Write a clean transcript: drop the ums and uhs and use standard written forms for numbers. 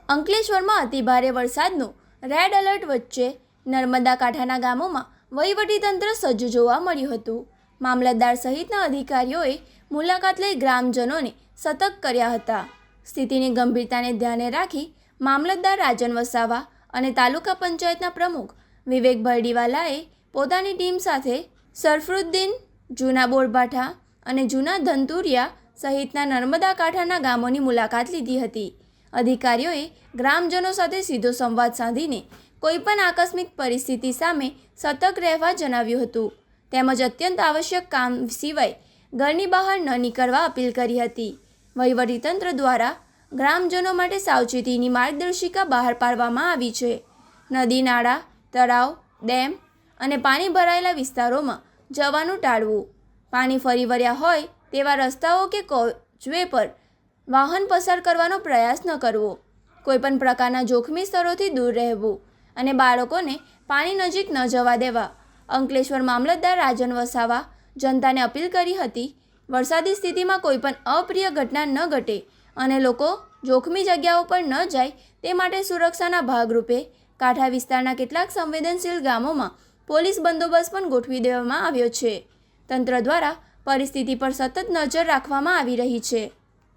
અંકલેશ્વરમાં અતિભારે વરસાદનું રેડ એલર્ટ વચ્ચે નર્મદા કાંઠાના ગામોમાં વહીવટીતંત્ર સજ્જ જોવા મળ્યું હતું. મામલતદાર સહિતના અધિકારીઓએ મુલાકાત લઈ ગ્રામજનોને સતર્ક કર્યા હતા. સ્થિતિની ગંભીરતાને ધ્યાને રાખી મામલતદાર રાજન વસાવા અને તાલુકા પંચાયતના પ્રમુખ વિવેક ભરડીવાલાએ પોતાની ટીમ સાથે સરફરુદ્દીન, જૂના બોરભાઠા અને જૂના ધંતુરિયા સહિતના નર્મદા કાંઠાના ગામોની મુલાકાત લીધી હતી. અધિકારીઓએ ગ્રામજનો સાથે સીધો સંવાદ સાધીને કોઈપણ આકસ્મિક પરિસ્થિતિ સામે સતર્ક રહેવા જણાવ્યું હતું. તેમજ અત્યંત આવશ્યક કામ સિવાય ઘરની બહાર ન નીકળવા અપીલ કરી હતી. વહીવટીતંત્ર દ્વારા ગ્રામજનો માટે સાવચેતીની માર્ગદર્શિકા બહાર પાડવામાં આવી છે. નદી, નાળા, તળાવ, ડેમ અને પાણી ભરાયેલા વિસ્તારોમાં જવાનું ટાળવું. પાણી ફરી વળ્યા હોય તેવા રસ્તાઓ કે કોઝવે પર વાહન પસાર કરવાનો પ્રયાસ ન કરવો. કોઈપણ પ્રકારના જોખમી સ્થળોથી દૂર રહેવું અને બાળકોને પાણી નજીક ન જવા દેવા. અંકલેશ્વર મામલતદાર રાજન વસાવા જનતાને અપીલ કરી હતી. વરસાદી સ્થિતિમાં કોઈપણ અપ્રિય ઘટના ન ઘટે અને લોકો જોખમી જગ્યાઓ પર ન જાય તે માટે સુરક્ષાના ભાગરૂપે કાંઠા વિસ્તારના કેટલાક સંવેદનશીલ ગામોમાં પોલીસ બંદોબસ્ત પણ ગોઠવી દેવામાં આવ્યો છે. તંત્ર દ્વારા પરિસ્થિતિ પર સતત નજર રાખવામાં આવી રહી છે.